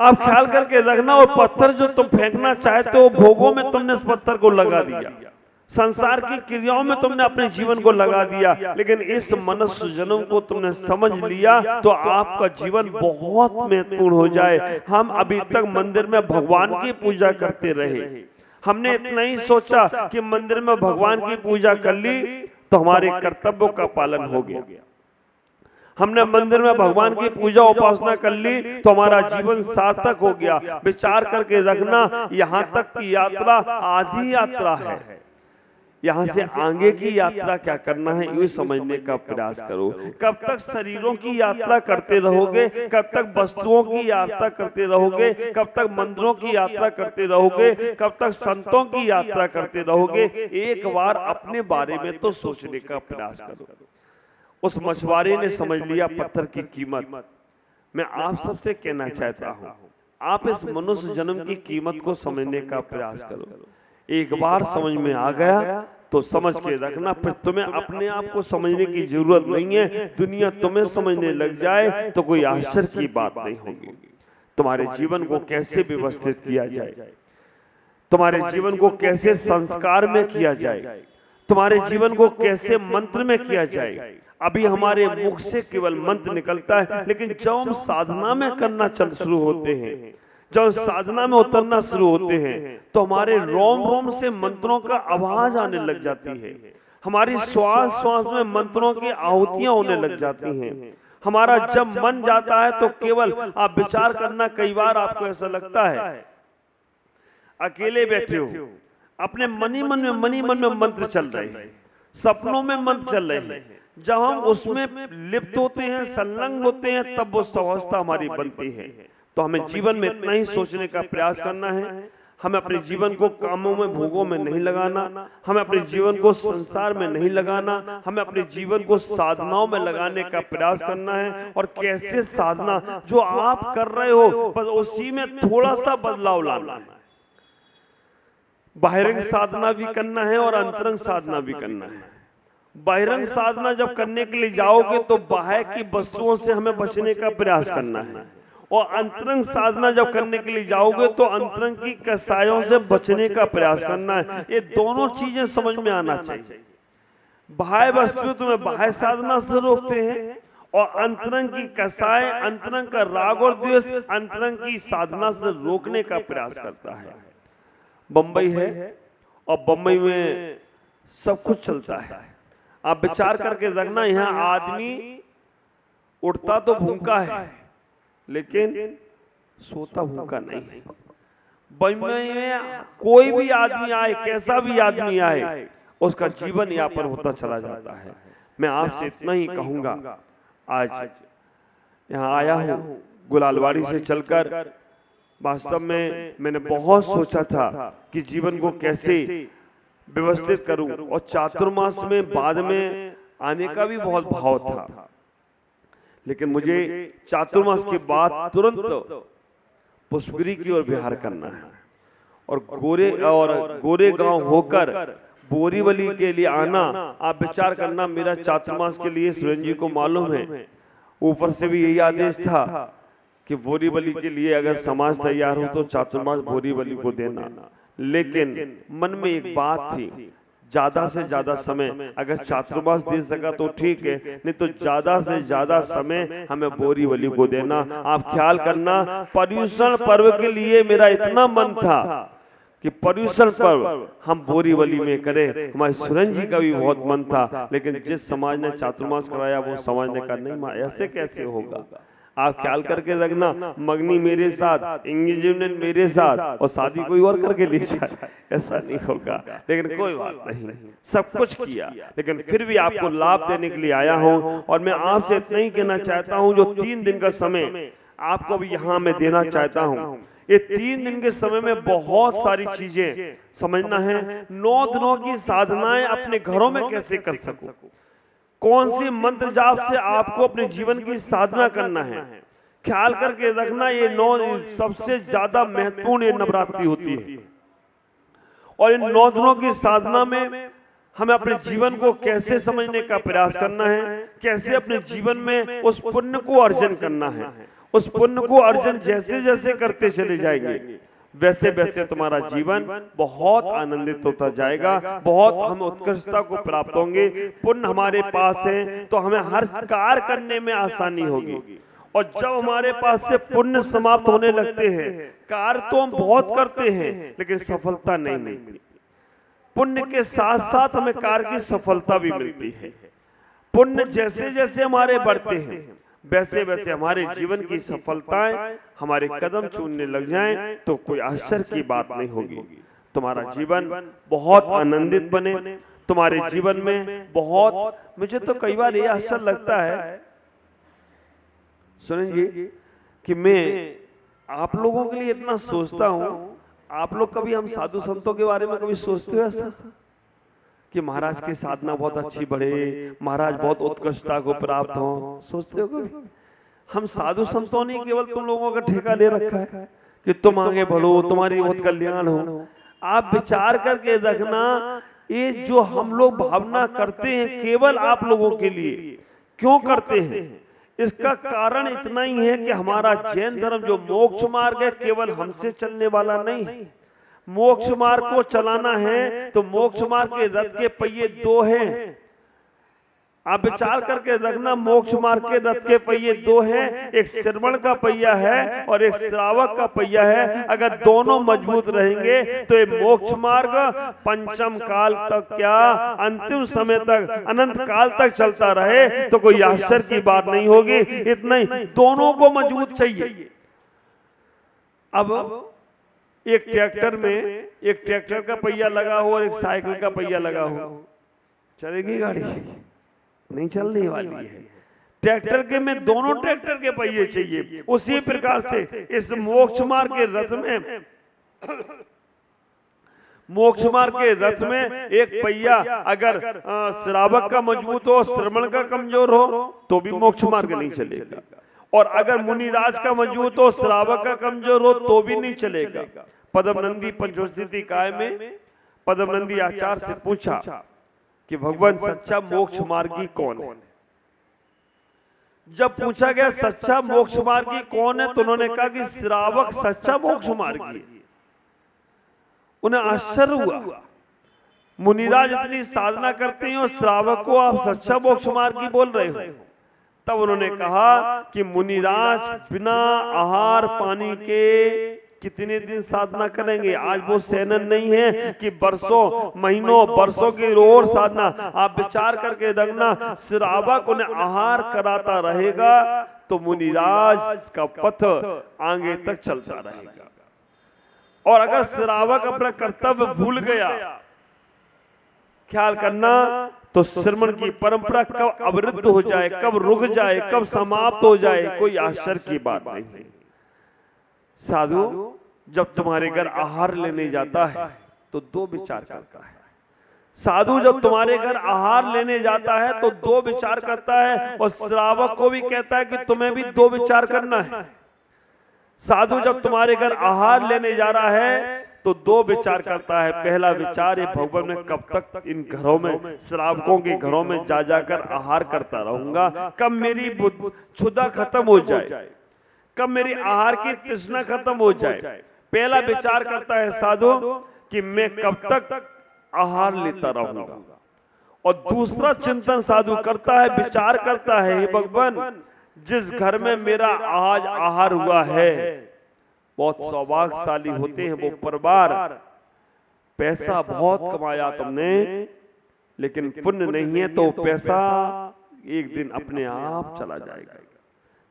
आप ख्याल करके रखना, वो पत्थर जो तुम फेंकना चाहते हो भोगों में तुमने उस पत्थर को लगा दिया, संसार की क्रियाओं में तुमने अपने जीवन को लगा दिया, लेकिन इस मनुष्य जन्म को तुमने समझ लिया तो आपका जीवन बहुत महत्वपूर्ण हो जाए। हम अभी तक मंदिर में भगवान की पूजा करते रहे, हमने इतना ही सोचा कि मंदिर में भगवान की पूजा कर ली तो हमारे कर्तव्यों का पालन हो गया। हमने मंदिर में भगवान की पूजा उपासना कर ली तो हमारा जीवन सार्थक हो गया। विचार करके रखना, यहाँ तक की यात्रा आधी यात्रा है, यहाँ से आगे की यात्रा क्या करना है ये समझने का प्रयास करो। कब तक शरीरों की यात्रा करते रहोगे, कब तक वस्तुओं की यात्रा करते रहोगे, कब तक मंदिरों की यात्रा करते रहोगे, कब तक संतों की यात्रा करते रहोगे। एक बार अपने बारे में तो सोचने का प्रयास करो। उस मछुआरे ने समझ लिया पत्थर की कीमत। मैं आप सबसे कहना चाहता हूं, आप इस मनुष्य जन्म की कीमत को समझने का प्रयास करो। एक बार समझ में आ गया तो समझ के रखना, फिर तुम्हें अपने आप को समझने की जरूरत नहीं है। दुनिया तुम्हें समझने लग जाए तो कोई आश्चर्य की बात नहीं होगी। तुम्हारे जीवन को कैसे व्यवस्थित किया जाए, तुम्हारे जीवन को कैसे संस्कार में किया जाए, तुम्हारे जीवन को कैसे मंत्र में किया जाए। अभी हमारे मुख से केवल मंत्र निकलता है, लेकिन जब हम साधना में करना शुरू होते हैं, जब साधना में उतरना शुरू होते हैं तो हमारे रोम रोम से मंत्रों का आवाज आने लग जाती है। हमारी श्वास श्वास में मंत्रों की आहुतियां होने लग जाती हैं। हमारा जब मन जाता है तो केवल आप विचार करना, कई बार आपको ऐसा लगता है अकेले बैठे हो, अपने मनी मन में मंत्र चल रहे हैं, सपनों में मंत्र चल रहे हैं। जब हम उसमें लिप्त होते हैं, संलग्न होते हैं, तब वो अवस्था हमारी बनती है। तो हमें जीवन में इतना ही सोचने का प्रयास करना है, हमें अपने जीवन को कामों में भोगों में नहीं लगाना, हमें अपने जीवन को संसार में नहीं लगाना, हमें अपने जीवन को साधनाओं में लगाने का प्रयास करना है। और कैसे साधना, जो आप कर रहे हो बस उसी में थोड़ा सा बदलाव लाना है। बाहिरंग साधना भी करना है और अंतरंग साधना भी करना है। बाहिरंग साधना जब करने के लिए जाओगे तो बाहर की वस्तुओं से हमें बचने का प्रयास करना है, और अंतरंग साधना जब करने के लिए जाओगे तो अंतरंग की कसायों से बचने का प्रयास करना है। ये दोनों चीजें समझ में आना चाहिए। बाह्य वस्तु तुम्हें बाह्य साधना से रोकते हैं, और अंतरंग की कसाय, अंतरंग का राग और द्वेष अंतरंग की साधना से रोकने का प्रयास करता है। बंबई है और बंबई में सब कुछ चलता है। आप विचार करके रखना, यहाँ आदमी उठता तो भूखा है लेकिन सोता भूखा नहीं है। बंबई में कोई भी आदमी आए, कैसा भी आदमी आए, उसका जीवन यापन होता चला जाता है। मैं आपसे इतना ही कहूंगा, आज यहाँ आया हूँ गुलालवाड़ी से चलकर, वास्तव में मैंने बहुत सोचा था कि जीवन को कैसे व्यवस्थित करूं, और चातुर्मास में बाद में आने का भी बहुत भाव था, लेकिन मुझे चातुर्मास के बाद तुरंत पुष्पगिरी की ओर विहार करना है, और गोरेगांव होकर बोरीवली के लिए आना। आप विचार करना, मेरा चातुर्मास के लिए सुरेंद्र जी को मालूम है, ऊपर से भी यही आदेश था कि बोरीवली के लिए अगर समाज तैयार हो तो चातुर्मास बोरीवली को देना। लेकिन मन में एक बात थी, ज्यादा से ज्यादा समय अगर चातुर्मास दे सका तो ठीक है, नहीं तो ज्यादा से ज्यादा समय हमें बोरीवली को देना। आप ख्याल करना, पर्यूषण पर्व के लिए मेरा इतना मन था कि पर्यूषण पर्व हम बोरीवली में करें। हमारे सुरेंद्र जी का भी बहुत मन था, लेकिन जिस समाज ने चातुर्मास कराया वो समाज ने कहा नहीं, ऐसे कैसे होगा। आप ख्याल करके रखना, मगनी मेरे साथ, एंगेजमेंट मेरे साथ, और शादी कोई और करके ले जाए, ऐसा नहीं होगा। लेकिन कोई बात नहीं, सब कुछ किया, लेकिन फिर भी आपको लाभ देने के लिए आया हूं। और मैं आपसे इतना ही कहना चाहता हूं, जो 3 दिन का समय आपको भी यहाँ मैं देना चाहता हूं, ये 3 दिन के समय में बहुत सारी चीजें समझना है। 9 दिनों की साधनाएं अपने घरों में कैसे कर सको, कौन सी मंत्र जाप से आपको अपने जीवन की साधना करना है, ख्याल करके रखना। ये 9 सबसे ज्यादा महत्वपूर्ण नवरात्रि होती है, और इन 9 दिनों की साधना में हमें अपने जीवन को कैसे समझने का प्रयास करना है, कैसे अपने जीवन में उस पुण्य को अर्जन करना है, उस पुण्य को अर्जन जैसे जैसे करते चले जाएंगे, वैसे वैसे तुम्हारा जीवन बहुत आनंदित होता जाएगा, बहुत हम उत्कृष्टता को प्राप्त होंगे। पुण्य हमारे पास है तो हमें हर कार्य करने में आसानी होगी। और जब हमारे पास से पुण्य समाप्त होने लगते हैं, कार्य तो हम बहुत करते हैं लेकिन सफलता नहीं मिलती। पुण्य के साथ साथ हमें कार्य की सफलता भी मिलती है। पुण्य जैसे जैसे हमारे बढ़ते हैं, वैसे वैसे हमारे जीवन की सफलताएं हमारे कदम चूमने लग जाएं तो कोई आश्चर्य की बात नहीं होगी। तुम्हारा जीवन बहुत आनंदित बने, तुम्हारे जीवन में बहुत, मुझे तो कई बार ये आश्चर्य लगता है, सुनिए, कि मैं आप लोगों के लिए इतना सोचता हूं, आप लोग कभी हम साधु संतों के बारे में कभी सोचते हो ऐसा कि महाराज की साधना बहुत अच्छी बढ़े, महाराज बहुत उत्कृष्टता को प्राप्त हो? सोचते हो कभी? हम साधु संतों ने केवल तुम लोगों का ठेका ले रखा है कि तुम आगे बढ़ो, तुम्हारी बहुत कल्याण हो। आप विचार करके देखना, ये जो हम लोग भावना करते हैं केवल आप लोगों के लिए, क्यों करते हैं? इसका कारण इतना ही है कि हमारा जैन धर्म जो मोक्ष मार्ग है केवल हमसे चलने वाला नहीं है। मोक्ष मार्ग को चलाना है तो मोक्ष मार्ग के रथ के पहिए दो हैं। आप विचार करके रखना, मोक्ष मार्ग के रथ के पहिए दो हैं, एक श्रवण का पहिया है और एक श्रावक का पहिया है। अगर दोनों मजबूत रहेंगे तो ये मोक्ष मार्ग पंचम काल तक, क्या अंतिम समय तक, अनंत काल तक चलता रहे तो कोई आश्चर्य की बात नहीं होगी। इतना ही, दोनों को मजबूत चाहिए। अब एक ट्रैक्टर में एक ट्रैक्टर का पहिया लगा हो और एक साइकिल का पहिया लगा हो, चलेगी गाड़ी? नहीं चलने वाली है। ट्रैक्टर के में दोनों ट्रैक्टर के पहिए चाहिए। उसी प्रकार से इस मोक्ष मार्ग के रथ में, मोक्ष मार्ग के रथ में एक पहिया अगर श्रावक का मजबूत हो, श्रवण का कमजोर हो तो भी मोक्ष मार्ग नहीं चलेगा। और अगर मुनिराज का मजबूत हो, श्रावक का कमजोर हो तो भी नहीं चलेगा। पद्मनंदी पंचवस्ती काय में पद्मनंदी आचार्य से पूछा कि भगवान सच्चा मोक्ष मार्गी कौन है? जब पूछा गया सच्चा मोक्ष मार्गी कौन है तो उन्होंने कहा कि श्रावक सच्चा मोक्ष मार्गी है। उन्हें आश्चर्य हुआ, मुनिराज इतनी साधना करते हैं और श्रावक को आप सच्चा मोक्ष मार्गी बोल रहे हो? तब उन्होंने कहा कि मुनिराज बिना आहार पानी के कितने दिन साधना करेंगे? आज वो सेनन नहीं है कि वर्षों महीनों वर्षों की और साधना। आप विचार करके देखना, श्रावक उन्हें आहार कराता रहेगा तो मुनिराज का पथ आगे तक चलता रहेगा। और अगर श्रावक अपना कर्तव्य भूल गया, ख्याल करना, तो श्रवण की परंपरा कब अवरुद्ध हो जाए, कब रुक जाए, कब समाप्त हो जाए, कोई आश्चर्य की बात नहीं है। साधु जब तुम्हारे घर आहार लेने जाता है तो दो विचार करता है। साधु जब तुम्हारे घर आहार लेने जाता है तो दो विचार करता है, और श्रावक को भी कहता है कि तुम्हें भी दो विचार करना है। साधु जब तुम्हारे घर आहार लेने जा रहा है तो दो विचार करता है। पहला विचार, ये भगवान मैं कब तक इन घरों में, श्रावकों के घरों में जा जाकर आहार करता रहूंगा, कब मेरी क्षुधा खत्म हो जाए, कब मेरी आहार की तृष्णा खत्म हो जाए। पहला विचार करता है साधु कि मैं कब तक आहार लेता रहूंगा। और दूसरा चिंतन साधु करता है, विचार करता है, हे भगवान जिस घर में मेरा आज आहार हुआ है, बहुत सौभाग्यशाली होते हैं वो परिवार, पैसा बहुत कमाया तुमने लेकिन पुण्य नहीं है तो पैसा एक दिन अपने आप चला जाएगा।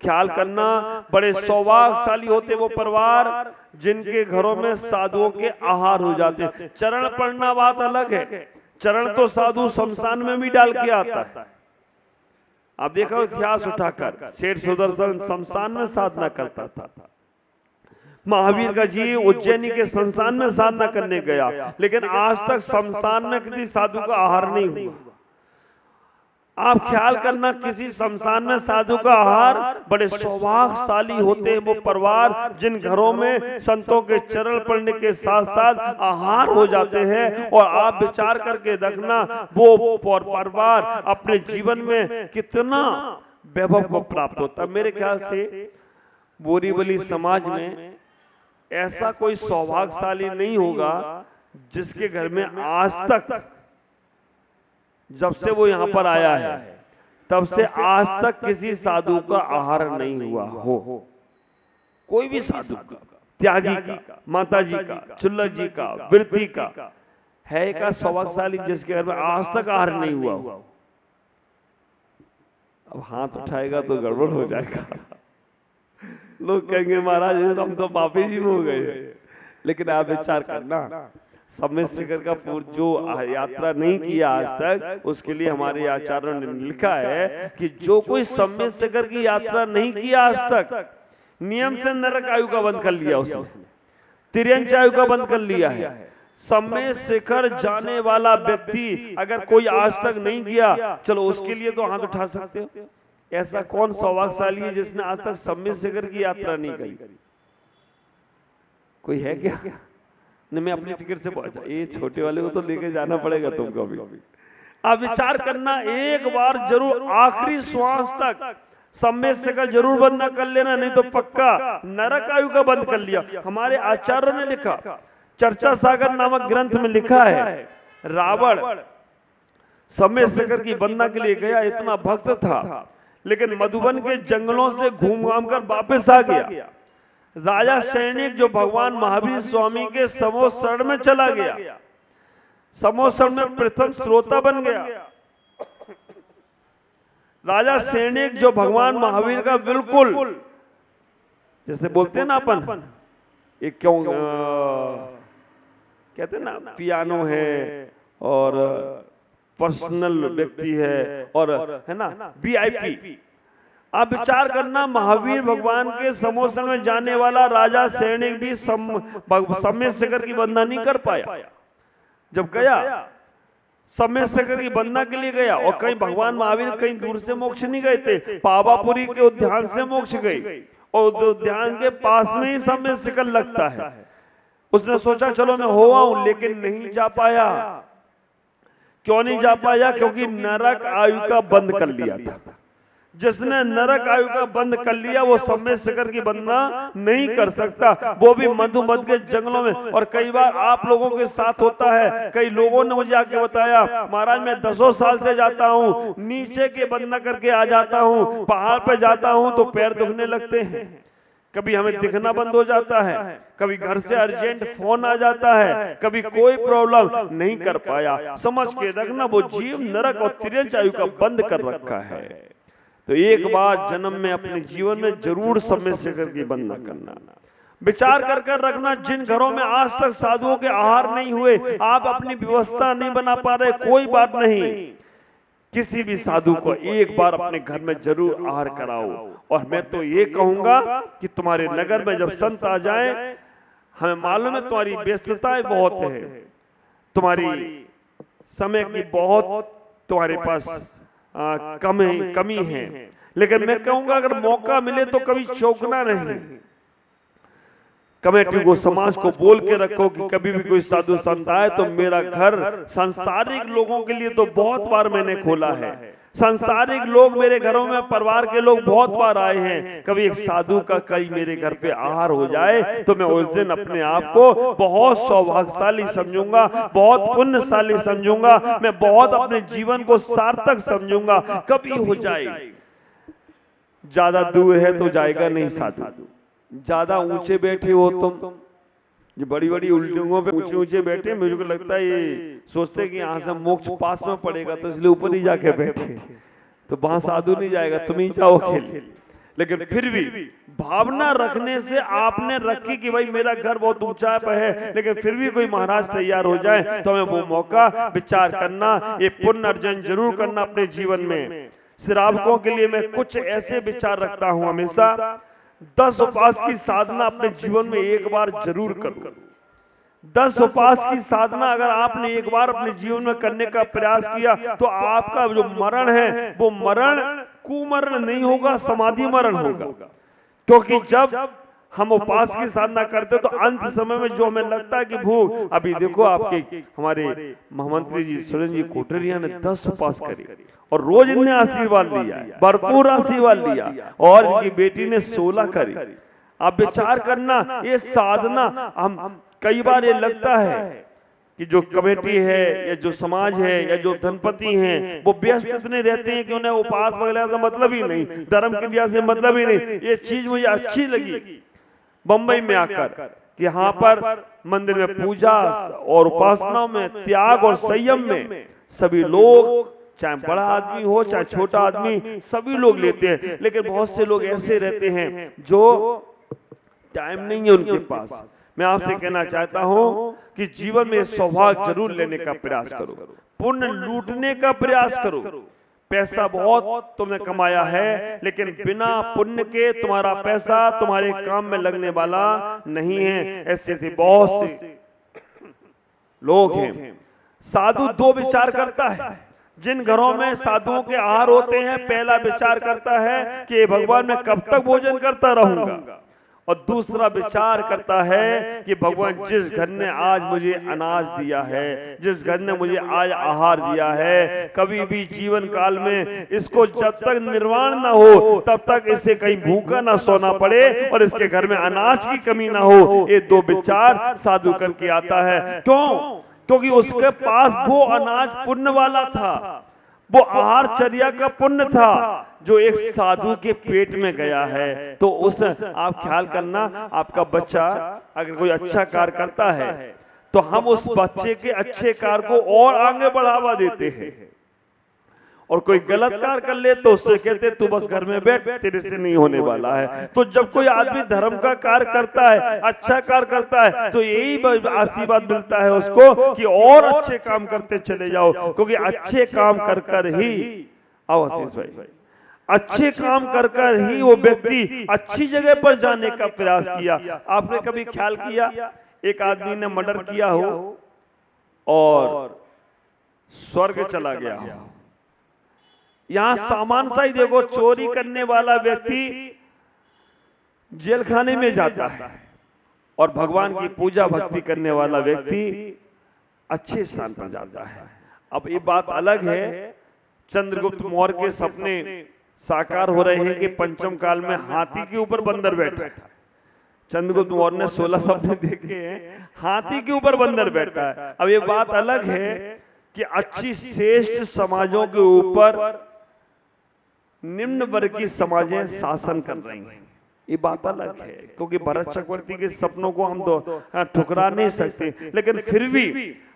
ख्याल करना, बड़े सौभाग्यशाली होते वो परिवार जिनके घरों में साधुओं के आहार हो जाते हैं। चरण पढ़ना बात अलग है, चरण तो साधु शमशान में भी डाल के आता है। आप देखो इतिहास उठाकर, शेर सुदर्शन शमशान में साधना करता था। महावीर का जी उज्जैनी के शमशान में साधना करने गया, लेकिन आज तक शमशान में किसी साधु का आहार नहीं हुआ। आप ख्याल करना, किसी शमशान में साधु का आहार, बड़े सौभाग्यशाली होते हैं वो परिवार जिन घरों में संतों के चरण पड़ने के साथ साथ आहार हो जाते हैं। और आप विचार करके रखना, वो परिवार अपने जीवन में कितना वैभव को प्राप्त होता है। मेरे ख्याल से बोरीवली समाज में ऐसा कोई सौभाग्यशाली नहीं होगा जिसके घर में आज तक, जब से वो यहाँ पर आया है तब से आज तक किसी साधु का आहार नहीं हुआ हो। कोई भी साधु का, त्यागी का, माता जी का, चुल्लक जी का, वृद्धि का है का सौभाग्यशाली जिसके घर में आज तक आहार नहीं हुआ हो। अब हाथ उठाएगा तो गड़बड़ हो जाएगा। लोग कहेंगे महाराज हम तो पापी जी हो गए। लेकिन आप विचार करना, सम्यक शिखर का जो यात्रा नहीं किया आज तक, उसके लिए हमारे आचार्यों ने लिखा है कि जो कोई सम्यक शिखर की यात्रा नहीं किया आज तक, नियम से नरक आयु का बंद कर लिया, उसने तिर्यंच आयु का बंद कर लिया है। सम्यक शिखर जाने वाला व्यक्ति अगर कोई आज तक नहीं गया, चलो उसके लिए तो हाथ उठा सकते हो। ऐसा कौन सौभाग्यशाली है जिसने आज तक सम्यक शिखर की यात्रा नहीं करी? कोई है क्या? नहीं, मैं अपनी टिकट से पहुंचा, ये छोटे वाले को तो लेके जाना पड़ेगा तुमको भी। आप विचार करना, एक बार जरूर आखिरी श्वास तक सम्यक शिखर जरूर बंद न कर लेना, नहीं तो पक्का नरक आयु का बंद कर लिया। हमारे आचार्यों ने लिखा, चर्चा सागर नामक ग्रंथ में लिखा है, रावण सम्यक शिखर की वंदना के लिए गया, इतना भक्त था, लेकिन मधुबन के जंगलों से घूम घाम कर वापस आ गया। राजा सैनिक जो भगवान महावीर स्वामी के समोशरण में चला गया, समोशरण में प्रथम श्रोता बन गया। राजा सैनिक जो भगवान महावीर का बिल्कुल, जैसे बोलते हैं ना अपन, एक क्यों कहते हैं ना, पियानो है और पर्सनल व्यक्ति है और है ना VIP। आप विचार करना, महावीर भगवान के समोशरण में जाने वाला राजा सैनिक भी सम्यक शिखर की वंदना नहीं कर पाया। जब गया सम्यक शिखर की वंदना के लिए गया, और कहीं भगवान महावीर कहीं दूर से मोक्ष नहीं गए थे, पावापुरी के उद्यान से मोक्ष गए, और उद्यान के पास में ही सम्यक शिखर लगता है। उसने सोचा चलो मैं हो आऊं, लेकिन नहीं जा पाया। क्यों नहीं जा पाया? क्योंकि नरक आयु का बंद कर लिया था। जिसने नरक आयु का बंद कर लिया वो सम्यक शिखर की वंदना नहीं कर सकता, वो भी मधुबन के जंगलों में। और कई बार आप लोगों के साथ होता है, कई लोगों ने मुझे आके बताया, महाराज मैं 10 साल से जाता हूँ, नीचे के वंदना करके आ जाता हूँ, पहाड़ पे जाता हूँ तो पैर दुखने लगते हैं, कभी हमें दिखना बंद हो जाता है, कभी घर से अर्जेंट फोन आ जाता है, कभी कोई प्रॉब्लम, नहीं कर पाया। समझ के रखना, वो जीव नरक और तिर्यंच आयु का बंद कर रखा है। तो एक बार जन्म में अपने जीवन में जरूर सम्यक शिखर की वंदना करना। विचार कर कर रखना, जिन घरों में आज तक साधुओं के आहार नहीं हुए, आप अपनी व्यवस्था नहीं बना पा रहे, कोई बात नहीं, किसी भी साधु को एक बार अपने घर में जरूर आहार कराओ। और मैं तो ये कहूंगा कि तुम्हारे नगर में जब संत आ जाएं, हमें मालूम है तुम्हारी व्यस्तताएं बहुत है, तुम्हारी समय की बहुत तुम्हारे पास कमी है, लेकिन मैं कहूंगा अगर मौका मिले तो कभी चौंकना नहीं। कमेटी को, समाज को बोल के रखो कि कभी भी कोई साधु संत आए तो मेरा घर सांसारिक लोगों के लिए तो बहुत बार मैंने खोला है, सांसारिक लोग मेरे घरों में, परिवार के लोग बहुत बार आए हैं, कभी एक साधु का कई मेरे घर पे आहार हो जाए तो मैं उस दिन अपने आप को बहुत सौभाग्यशाली समझूंगा, बहुत पुण्यशाली समझूंगा, मैं बहुत अपने जीवन को सार्थक समझूंगा। कभी हो जाए, ज्यादा दूर है तो जाएगा नहीं साधु, ज्यादा ऊंचे बैठे हो तुम, जो बड़ी बड़ी उल्टियों पे ऊंचे ऊंचे बैठे, मुझे को लगता है ये सोचते कि यहाँ से मोक्ष पास में पड़ेगा तो इसलिए ऊपर ही जाके बैठे, तो वहां साधु नहीं जाएगा, तुम ही जाओ खेल। लेकिन फिर भी भावना रखने से आपने रखी कि भाई मेरा घर बहुत ऊंचा पे है, लेकिन फिर भी कोई महाराज तैयार हो जाए तो हमें वो मौका विचार करना, ये पुण्य अर्जन जरूर करना अपने जीवन में। श्रावकों के लिए मैं कुछ ऐसे विचार रखता हूं हमेशा, 10 उपवास की साधना अपने जीवन में एक बार जरूर करो। 10 उपवास की साधना अगर आपने एक बार अपने जीवन में करने का प्रयास किया तो आपका जो मरण है वो मरण कुमरण नहीं होगा, समाधि मरण होगा। क्योंकि जब हम उपवास की साधना करते तो अंत समय में जो हमें लगता है कि भूख, अभी देखो आपके हमारे महामंत्री जी सुरेंद्र जी कोटरिया ने 10 उपवास करी और रोज इन्हें आशीर्वाद लिया, भरपूर आशीर्वाद लिया, और इनकी बेटी ने 16 करी। आप विचार करना, ये साधना हम कई बार ये लगता है कि जो कमेटी है या जो समाज है या जो धनपति हैं वो व्यस्त इतने रहते हैं कि उन्हें उपास वगैरह से मतलब ही नहीं, धर्म क्रिया से मतलब ही नहीं। ये चीज मुझे अच्छी लगी बंबई में आकर कि यहाँ पर मंदिर में पूजा और उपासनाओं में त्याग और संयम में सभी लोग, चाहे बड़ा आदमी हो चाहे छोटा आदमी, सभी लोग लेते हैं। लेकिन बहुत से लोग ऐसे रहते हैं जो टाइम नहीं है उनके पास। मैं आपसे कहना चाहता हूं कि जीवन में सौभाग्य जरूर लेने का प्रयास करो, पुण्य लूटने का प्रयास करो। पैसा बहुत तुमने कमाया है, लेकिन बिना पुण्य के तुम्हारा पैसा तुम्हारे काम में लगने वाला नहीं है। ऐसे ऐसे बहुत से लोग हैं। साधु दो विचार करता है। जिन घरों में साधुओं के आहार होते हैं, पहला विचार करता है कि भगवान मैं कब तक भोजन करता रहूंगा, और दूसरा विचार करता है कि भगवान जिस घर ने आज मुझे अनाज दिया है, जिस घर ने मुझे आज आहार दिया है, कभी भी जीवन काल में इसको जब तक निर्वाण ना हो तब तक इसे कहीं भूखा ना सोना पड़े और इसके घर में अनाज की कमी ना हो। ये दो विचार साधु करके आता है। क्यों? क्योंकि उसके पास वो अनाज पुण्य वाला था, वो आहार चर्या का पुण्य था जो एक साधु के पेट में गया है। तो उस आप ख्याल करना, आपका बच्चा अगर कोई अच्छा कार्य करता है तो हम उस बच्चे के अच्छे कार्य को और आगे बढ़ावा देते हैं, और कोई गलत कार्य कर ले तो उससे कहते तू बस घर में बैठ, तेरे से नहीं होने वाला है। तो जब कोई आदमी धर्म का कार्य करता है, अच्छा कार्य करता है, तो यही आशीर्वाद मिलता है उसको कि और अच्छे काम करते चले जाओ, क्योंकि अच्छे काम कर कर ही, आओ आशीष भाई, अच्छे काम कर कर ही वो व्यक्ति अच्छी जगह पर जाने का प्रयास किया। आपने कभी ख्याल किया एक आदमी ने मर्डर किया हो और स्वर्ग चला गया हो? यहां सामान सा ही देखो, चोरी करने वाला व्यक्ति जेल खाने में जाता है और भगवान की पूजा भक्ति करने वाला व्यक्ति अच्छे स्थान पर जाता है। अब ये बात अलग है, चंद्रगुप्त मौर्य के सपने साकार हो रहे हैं कि पंचम काल में हाथी के ऊपर बंदर बैठा है। चंद्रगुप्त मौर्य ने 16 सपने देखे हैं, हाथी के ऊपर बंदर बैठा है। अब ये बात अलग है कि अच्छी श्रेष्ठ समाजों के ऊपर निम्न वर्ग की समाजें शासन कर रही हैं, ये बात अलग है। क्योंकि भरत चक्रवर्ती के सपनों को हम तो ठुकरा नहीं सकते, लेकिन फिर भी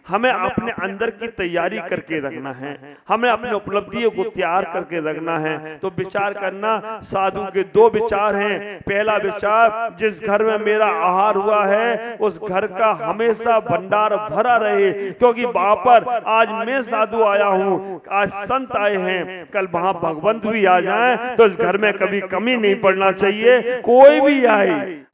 हमें अपने अंदर की तैयारी करके रखना है, हमें अपने उपलब्धियों को तैयार करके रखना है। तो विचार करना, साधु के दो विचार हैं। पहला विचार, जिस घर में मेरा आहार हुआ है उस घर का हमेशा भंडार भरा रहे, क्योंकि वहां पर आज मैं साधु आया हूं, आज संत आए हैं, कल वहां भगवंत भी आ जाएं, तो इस घर में कभी कमी नहीं पड़ना चाहिए, कोई भी आए।